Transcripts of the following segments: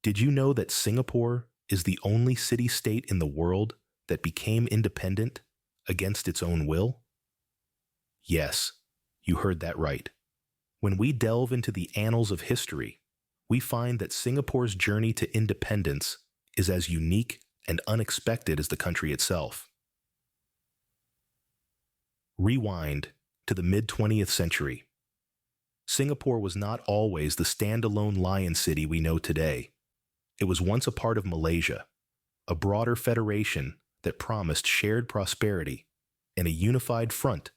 Did you know that Singapore is the only city-state in the world that became independent against its own will? Yes, you heard that right. When we delve into the annals of history, we find that Singapore's journey to independence is as unique and unexpected as the country itself. Rewind to the mid-20th century. Singapore was not always the standalone lion city we know today. It was once a part of Malaysia, a broader federation that promised shared prosperity and a unified front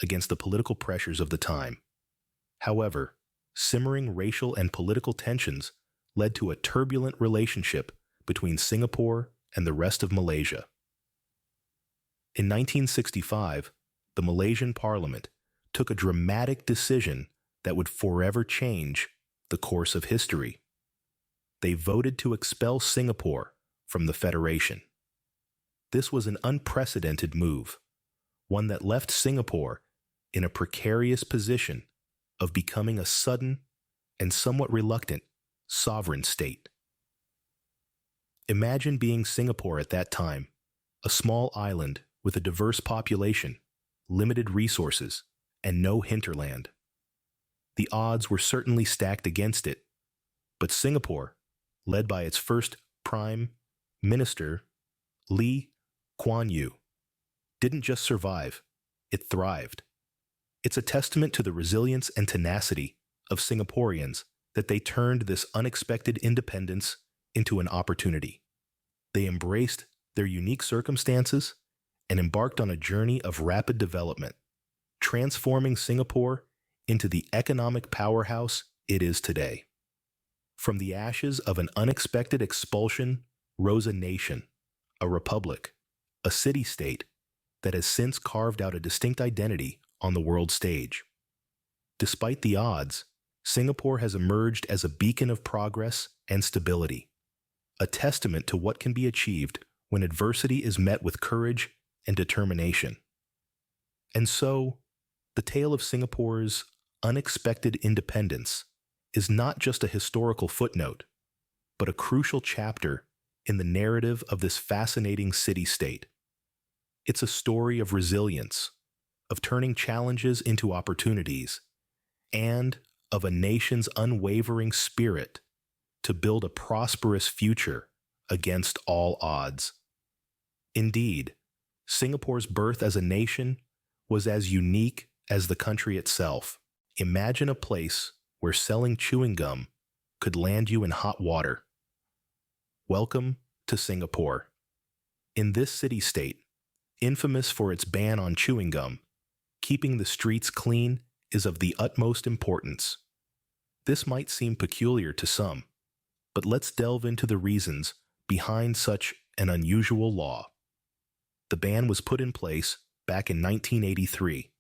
against the political pressures of the time. However, simmering racial and political tensions led to a turbulent relationship between Singapore and the rest of Malaysia. In 1965, the Malaysian parliament took a dramatic decision that would forever change the course of history. They voted to expel Singapore from the Federation. This was an unprecedented move, one that left Singapore in a precarious position of becoming a sudden and somewhat reluctant sovereign state. Imagine being Singapore at that time, a small island with a diverse population, limited resources, and no hinterland. The odds were certainly stacked against it, but Singapore, led by its first Prime Minister, Lee Kuan Yew, didn't just survive, it thrived. It's a testament to the resilience and tenacity of Singaporeans that they turned this unexpected independence into an opportunity. They embraced their unique circumstances and embarked on a journey of rapid development, transforming Singapore into the economic powerhouse it is today. From the ashes of an unexpected expulsion rose a nation, a republic, a city-state that has since carved out a distinct identity on the world stage. Despite the odds, Singapore has emerged as a beacon of progress and stability, a testament to what can be achieved when adversity is met with courage and determination. And so, the tale of Singapore's unexpected independence is not just a historical footnote, but a crucial chapter in the narrative of this fascinating city-state. It's a story of resilience, of turning challenges into opportunities, and of a nation's unwavering spirit to build a prosperous future against all odds. Indeed, Singapore's birth as a nation was as unique as the country itself. Imagine a place where selling chewing gum could land you in hot water. Welcome to Singapore. In this city-state, infamous for its ban on chewing gum, keeping the streets clean is of the utmost importance. This might seem peculiar to some, but let's delve into the reasons behind such an unusual law. The ban was put in place back in 1983.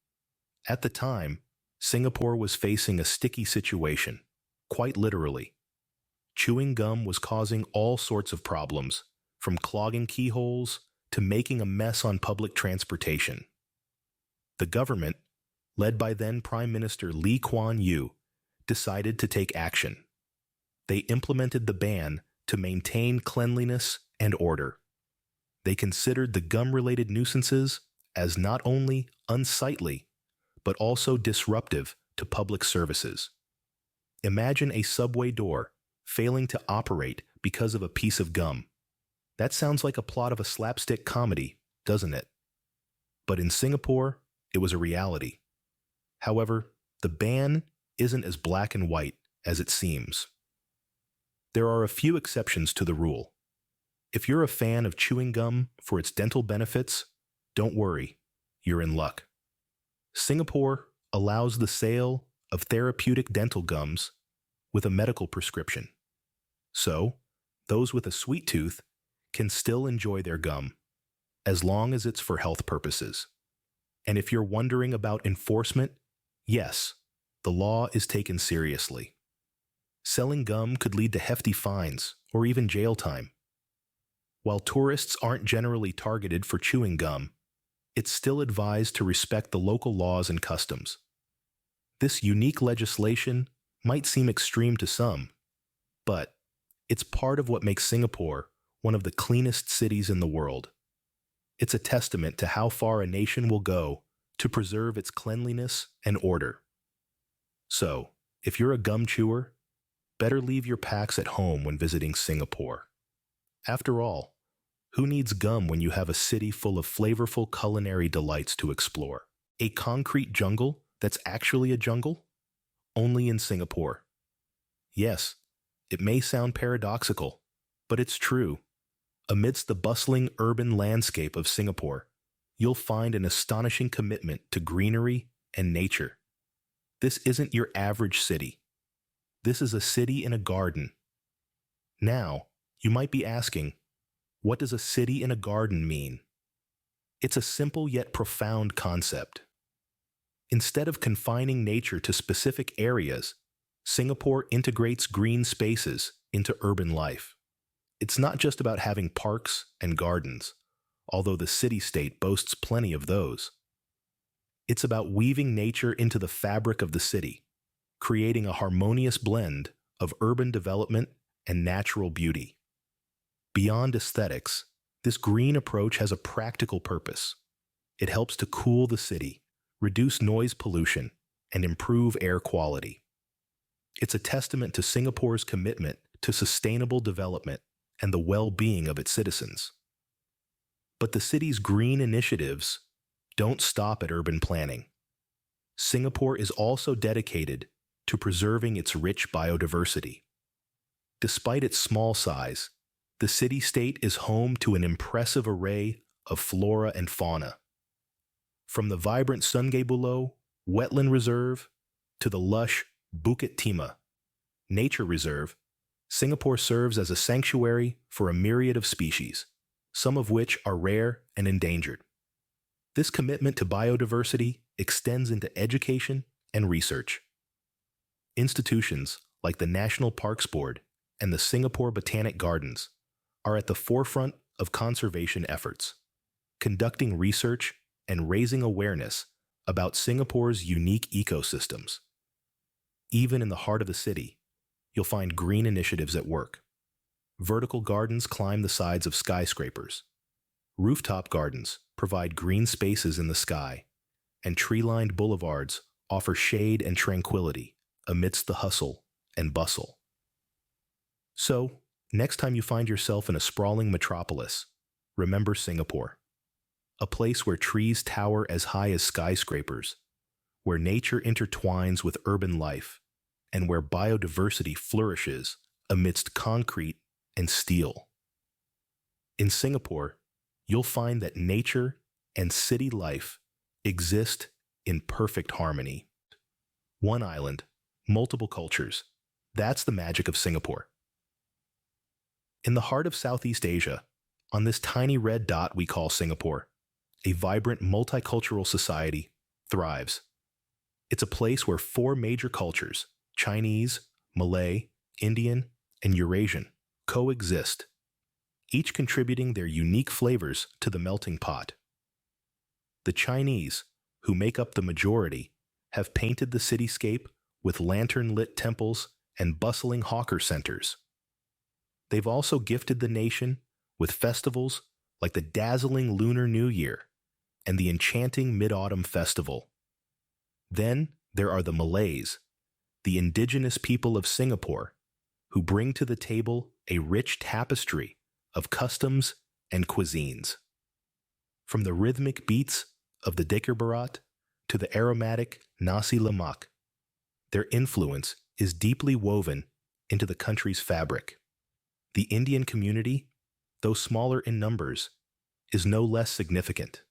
At the time, Singapore was facing a sticky situation, quite literally. Chewing gum was causing all sorts of problems, from clogging keyholes to making a mess on public transportation. The government, led by then Prime Minister Lee Kuan Yew, decided to take action. They implemented the ban to maintain cleanliness and order. They considered the gum-related nuisances as not only unsightly, but also disruptive to public services. Imagine a subway door failing to operate because of a piece of gum. That sounds like a plot of a slapstick comedy, doesn't it? But in Singapore, it was a reality. However, the ban isn't as black and white as it seems. There are a few exceptions to the rule. If you're a fan of chewing gum for its dental benefits, don't worry, you're in luck. Singapore allows the sale of therapeutic dental gums with a medical prescription. So, those with a sweet tooth can still enjoy their gum, as long as it's for health purposes. And if you're wondering about enforcement, yes, the law is taken seriously. Selling gum could lead to hefty fines or even jail time. While tourists aren't generally targeted for chewing gum, it's still advised to respect the local laws and customs. This unique legislation might seem extreme to some, but It's part of what makes Singapore one of the cleanest cities in the world. It's a testament to how far a nation will go to preserve its cleanliness and order. So, if you're a gum chewer, better leave your packs at home when visiting Singapore. After all, who needs gum when you have a city full of flavorful culinary delights to explore? A concrete jungle that's actually a jungle? Only in Singapore. Yes, it may sound paradoxical, but it's true. Amidst the bustling urban landscape of Singapore, you'll find an astonishing commitment to greenery and nature. This isn't your average city. This is a city in a garden. Now, you might be asking, what does a city in a garden mean? It's a simple yet profound concept. Instead of confining nature to specific areas, Singapore integrates green spaces into urban life. It's not just about having parks and gardens, although the city-state boasts plenty of those. It's about weaving nature into the fabric of the city, creating a harmonious blend of urban development and natural beauty. Beyond aesthetics, this green approach has a practical purpose. It helps to cool the city, reduce noise pollution, and improve air quality. It's a testament to Singapore's commitment to sustainable development and the well-being of its citizens. But the city's green initiatives don't stop at urban planning. Singapore is also dedicated to preserving its rich biodiversity. Despite its small size, the city-state is home to an impressive array of flora and fauna. From the vibrant Sungai Buloh Wetland Reserve to the lush Bukit Timah Nature Reserve, Singapore serves as a sanctuary for a myriad of species, some of which are rare and endangered. This commitment to biodiversity extends into education and research. Institutions like the National Parks Board and the Singapore Botanic Gardens are at the forefront of conservation efforts, conducting research and raising awareness about Singapore's unique ecosystems. Even in the heart of the city, you'll find green initiatives at work. Vertical gardens climb the sides of skyscrapers. Rooftop gardens provide green spaces in the sky, and tree-lined boulevards offer shade and tranquility amidst the hustle and bustle. So, next time you find yourself in a sprawling metropolis, remember Singapore, a place where trees tower as high as skyscrapers, where nature intertwines with urban life, and where biodiversity flourishes amidst concrete and steel. In Singapore, you'll find that nature and city life exist in perfect harmony. One island, multiple cultures. That's the magic of Singapore. In the heart of Southeast Asia, on this tiny red dot we call Singapore, a vibrant multicultural society thrives. It's a place where four major cultures, Chinese, Malay, Indian, and Eurasian, coexist, each contributing their unique flavors to the melting pot. The Chinese, who make up the majority, have painted the cityscape with lantern-lit temples and bustling hawker centers. They've also gifted the nation with festivals like the dazzling Lunar New Year and the enchanting Mid-Autumn Festival. Then there are the Malays, the indigenous people of Singapore, who bring to the table a rich tapestry of customs and cuisines. From the rhythmic beats of the Dikir to the aromatic nasi lemak, their influence is deeply woven into the country's fabric. The Indian community, though smaller in numbers, is no less significant.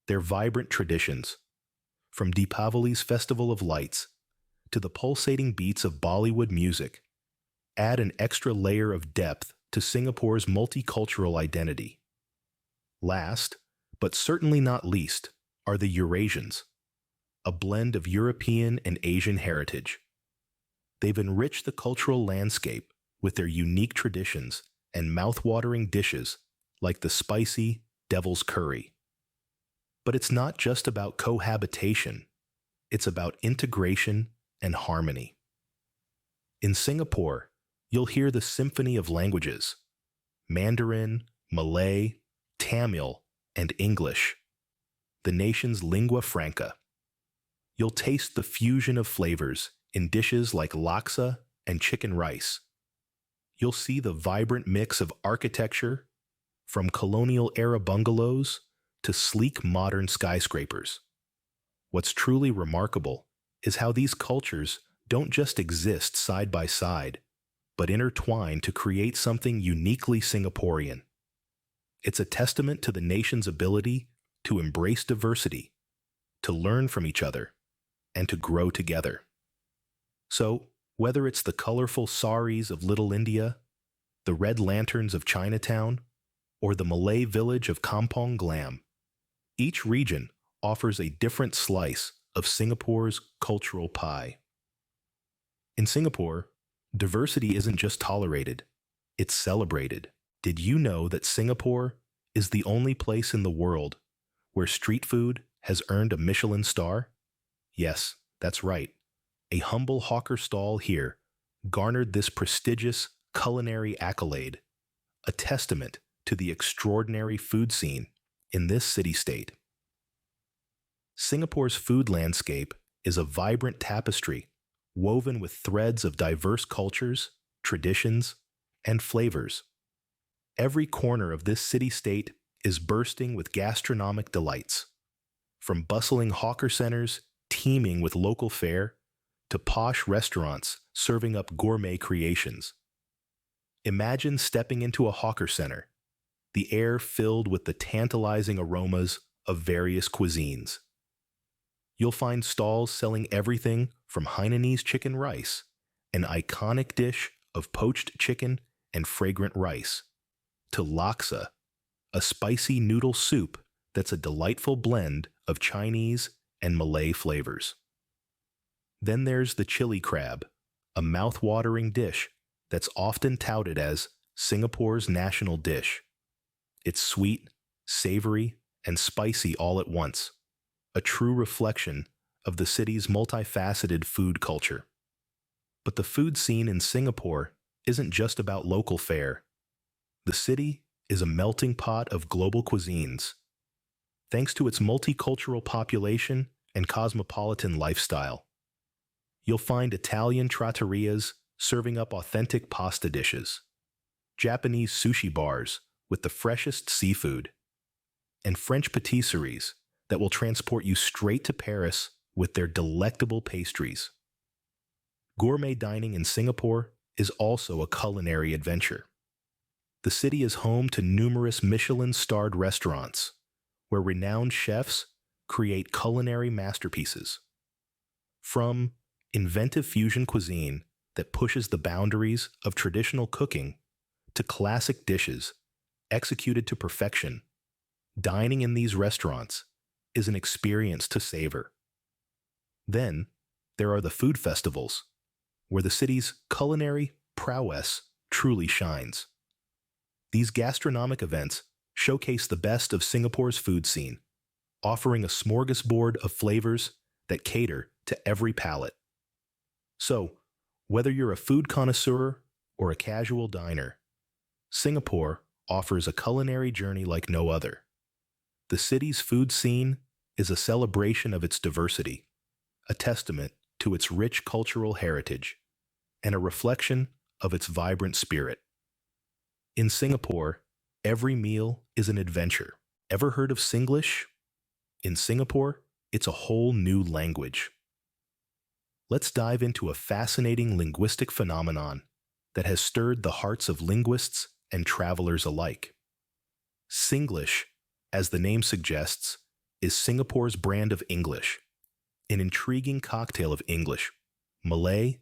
Their vibrant traditions, from Deepavali's Festival of Lights to the pulsating beats of Bollywood music, add an extra layer of depth to Singapore's multicultural identity. Last, but certainly not least, are the Eurasians, a blend of European and Asian heritage. They've enriched the cultural landscape with their unique traditions and mouth-watering dishes like the spicy devil's curry. But it's not just about cohabitation, it's about integration and harmony. In Singapore, You'll hear the symphony of languages: Mandarin, Malay, Tamil, and English, the nation's lingua franca. You'll taste the fusion of flavors in dishes like laksa and chicken rice. You'll see the vibrant mix of architecture, from colonial-era bungalows to sleek modern skyscrapers. What's truly remarkable is how these cultures don't just exist side by side, but intertwine to create something uniquely Singaporean. It's a testament to the nation's ability to embrace diversity, to learn from each other, and to grow together. So, whether it's the colorful saris of Little India, the red lanterns of Chinatown, or the Malay village of Kampong Glam, each region offers a different slice of Singapore's cultural pie. In Singapore, diversity isn't just tolerated, it's celebrated. Did you know that Singapore is the only place in the world where street food has earned a Michelin star? Yes, that's right. A humble hawker stall here garnered this prestigious culinary accolade, a testament to the extraordinary food scene in this city-state. Singapore's food landscape is a vibrant tapestry woven with threads of diverse cultures, traditions, and flavors. Every corner of this city-state is bursting with gastronomic delights, from bustling hawker centers teeming with local fare to posh restaurants serving up gourmet creations. Imagine stepping into a hawker center, the air filled with the tantalizing aromas of various cuisines. You'll find stalls selling everything from Hainanese chicken rice, an iconic dish of poached chicken and fragrant rice, to laksa, a spicy noodle soup that's a delightful blend of Chinese and Malay flavors. Then there's the chili crab, a mouth-watering dish that's often touted as Singapore's national dish. It's sweet, savory, and spicy all at once, a true reflection of the city's multifaceted food culture. But the food scene in Singapore isn't just about local fare. The city is a melting pot of global cuisines. Thanks to its multicultural population and cosmopolitan lifestyle, you'll find Italian trattorias serving up authentic pasta dishes, Japanese sushi bars with the freshest seafood, and French patisseries that will transport you straight to Paris with their delectable pastries. Gourmet dining in Singapore is also a culinary adventure. The city is home to numerous Michelin-starred restaurants, where renowned chefs create culinary masterpieces. From inventive fusion cuisine that pushes the boundaries of traditional cooking to classic dishes executed to perfection, dining in these restaurants is an experience to savor. Then, there are the food festivals, where the city's culinary prowess truly shines. These gastronomic events showcase the best of Singapore's food scene, offering a smorgasbord of flavors that cater to every palate. So, whether you're a food connoisseur or a casual diner, Singapore offers a culinary journey like no other. The city's food scene is a celebration of its diversity, a testament to its rich cultural heritage, and a reflection of its vibrant spirit. In Singapore, every meal is an adventure. Ever heard of Singlish? In Singapore, it's a whole new language. Let's dive into a fascinating linguistic phenomenon that has stirred the hearts of linguists and travelers alike. Singlish, as the name suggests, is Singapore's brand of English, an intriguing cocktail of English, Malay,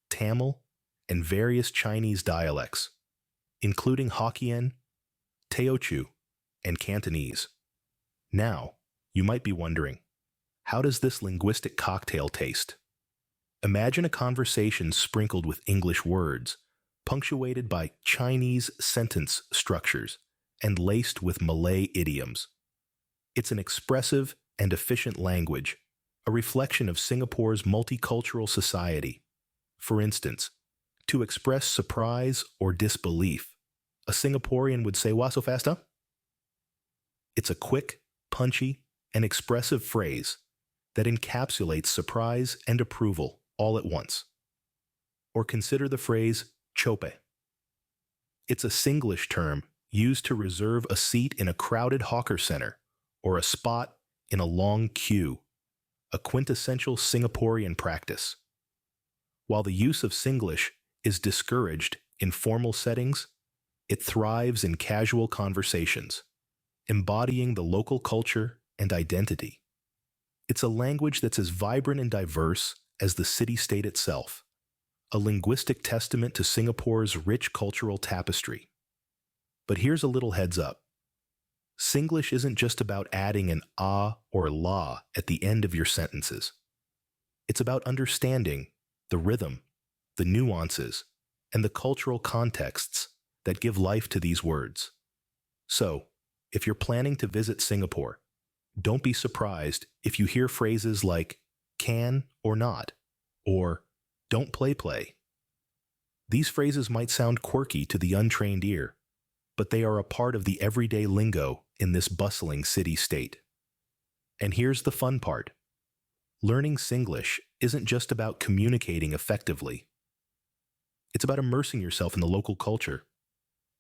Tamil, and various Chinese dialects, including Hokkien, Teochew, and Cantonese. Now, you might be wondering, how does this linguistic cocktail taste? Imagine a conversation sprinkled with English words, punctuated by Chinese sentence structures, and laced with Malay idioms. It's an expressive and efficient language, a reflection of Singapore's multicultural society. For instance, To express surprise or disbelief, a Singaporean would say, "Wah, so fast, huh?" It's a quick, punchy, and expressive phrase that encapsulates surprise and approval all at once. Or consider the phrase chope. It's a Singlish term used to reserve a seat in a crowded hawker center or a spot in a long queue, a quintessential Singaporean practice. While the use of Singlish is discouraged in formal settings, it thrives in casual conversations, embodying the local culture and identity. It's a language that's as vibrant and diverse as the city-state itself, a linguistic testament to Singapore's rich cultural tapestry. But here's a little heads up. Singlish isn't just about adding an ah or la at the end of your sentences. It's about understanding the rhythm, the nuances, and the cultural contexts that give life to these words. So, if you're planning to visit Singapore, don't be surprised if you hear phrases like can or not, or don't play. These phrases might sound quirky to the untrained ear, but they are a part of the everyday lingo in this bustling city-state. And here's the fun part. Learning Singlish isn't just about communicating effectively. It's about immersing yourself in the local culture,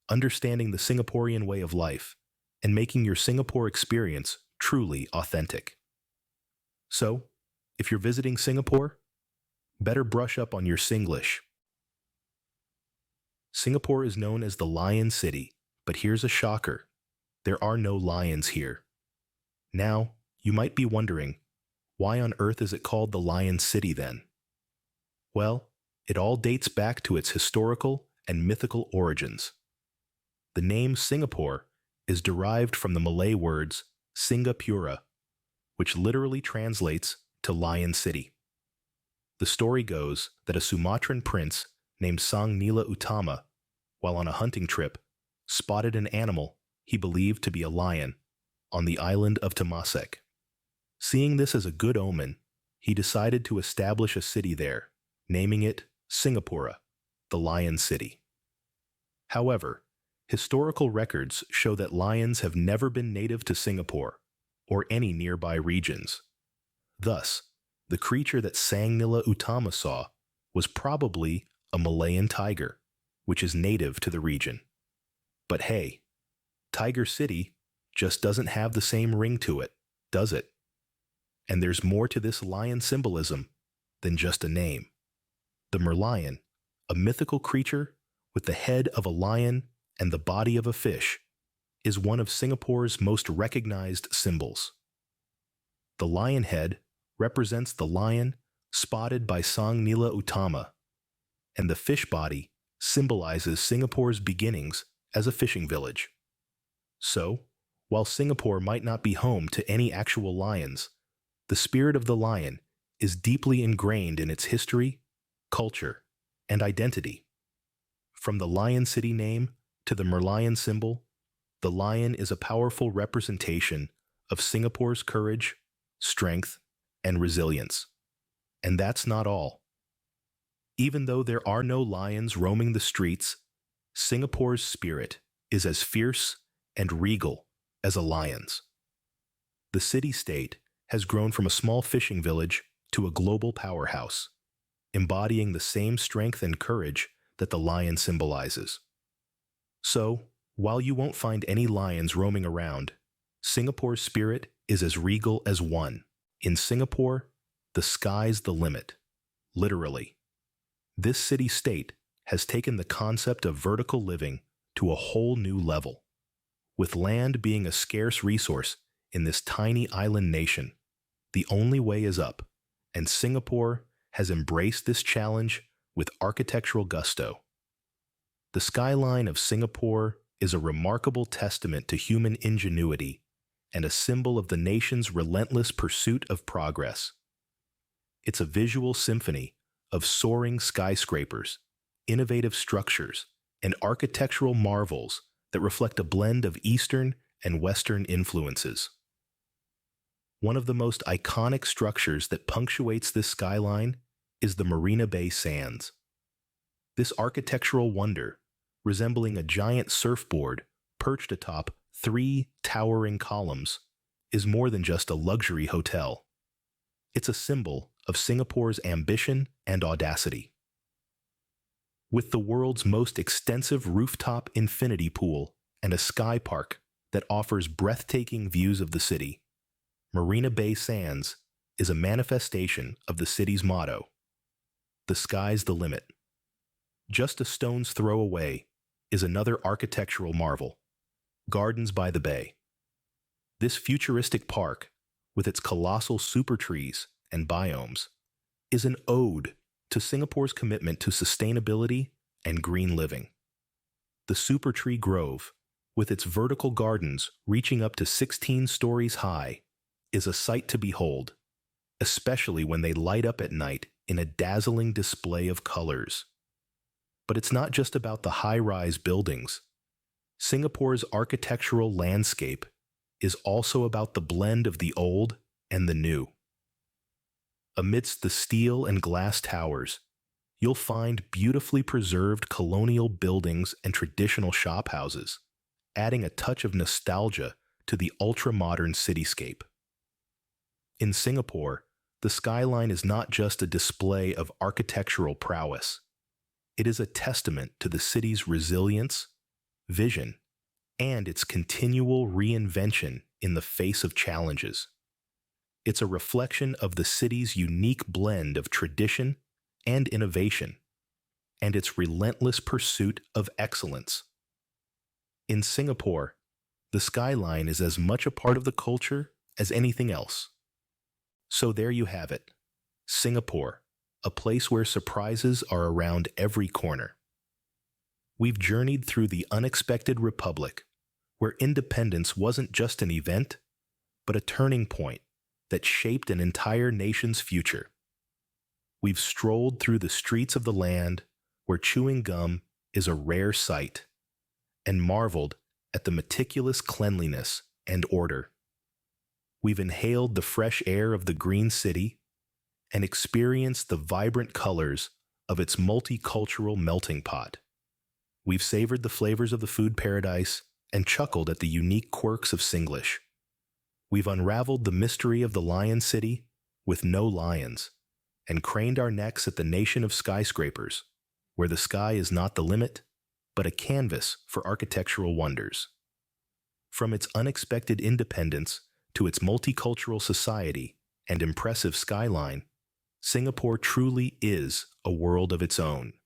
understanding the Singaporean way of life, and making your Singapore experience truly authentic. So, if you're visiting Singapore, better brush up on your Singlish. Singapore is known as the Lion City, but here's a shocker. There are no lions here. Now, you might be wondering, why on earth is it called the Lion City then? Well, it all dates back to its historical and mythical origins. The name Singapore is derived from the Malay words Singapura, which literally translates to Lion City. The story goes that a Sumatran prince named Sang Nila Utama, while on a hunting trip, spotted an animal he believed to be a lion on the island of Temasek. Seeing this as a good omen, he decided to establish a city there, naming it Singapura, the Lion City. However, historical records show that lions have never been native to Singapore or any nearby regions. Thus, the creature that Sang Nila Utama saw was probably a Malayan tiger, which is native to the region. But hey, Tiger City just doesn't have the same ring to it, does it? And there's more to this lion symbolism than just a name. The merlion, a mythical creature with the head of a lion and the body of a fish, is one of Singapore's most recognized symbols. The lion head represents the lion spotted by Sang Nila Utama, and the fish body symbolizes Singapore's beginnings as a fishing village. So, while Singapore might not be home to any actual lions, the spirit of the lion is deeply ingrained in its history, culture, and identity. From the Lion City name to the merlion symbol, the lion is a powerful representation of Singapore's courage, strength, and resilience. And that's not all. Even though there are no lions roaming the streets, Singapore's spirit is as fierce and regal as a lion's. The city-state has grown from a small fishing village to a global powerhouse, embodying the same strength and courage that the lion symbolizes. So, while you won't find any lions roaming around, Singapore's spirit is as regal as one. In Singapore, the sky's the limit, literally. This city-state has taken the concept of vertical living to a whole new level. With land being a scarce resource in this tiny island nation, the only way is up, and Singapore has embraced this challenge with architectural gusto. The skyline of Singapore is a remarkable testament to human ingenuity and a symbol of the nation's relentless pursuit of progress. It's a visual symphony of soaring skyscrapers, innovative structures, and architectural marvels that reflect a blend of Eastern and Western influences. One of the most iconic structures that punctuates this skyline is the Marina Bay Sands. This architectural wonder, resembling a giant surfboard perched atop three towering columns, is more than just a luxury hotel. It's a symbol of Singapore's ambition and audacity. With the world's most extensive rooftop infinity pool and a sky park that offers breathtaking views of the city, Marina Bay Sands is a manifestation of the city's motto, "The sky's the limit." Just a stone's throw away is another architectural marvel, Gardens by the Bay. This futuristic park, with its colossal super trees and biomes, is an ode to Singapore's commitment to sustainability and green living. The Super Tree Grove, with its vertical gardens reaching up to 16 stories high, is a sight to behold, especially when they light up at night in a dazzling display of colors. But it's not just about the high-rise buildings. Singapore's architectural landscape is also about the blend of the old and the new. Amidst the steel and glass towers, you'll find beautifully preserved colonial buildings and traditional shophouses, adding a touch of nostalgia to the ultra-modern cityscape. In Singapore, the skyline is not just a display of architectural prowess. It is a testament to the city's resilience, vision, and its continual reinvention in the face of challenges. It's a reflection of the city's unique blend of tradition and innovation, and its relentless pursuit of excellence. In Singapore, the skyline is as much a part of the culture as anything else. So there you have it, Singapore, a place where surprises are around every corner. We've journeyed through the unexpected republic, where independence wasn't just an event, but a turning point that shaped an entire nation's future. We've strolled through the streets of the land where chewing gum is a rare sight, and marveled at the meticulous cleanliness and order. We've inhaled the fresh air of the green city and experienced the vibrant colors of its multicultural melting pot. We've savored the flavors of the food paradise and chuckled at the unique quirks of Singlish. We've unraveled the mystery of the Lion City with no lions, and craned our necks at the Nation of Skyscrapers, where the sky is not the limit, but a canvas for architectural wonders. From its unexpected independence to its multicultural society and impressive skyline, Singapore truly is a world of its own.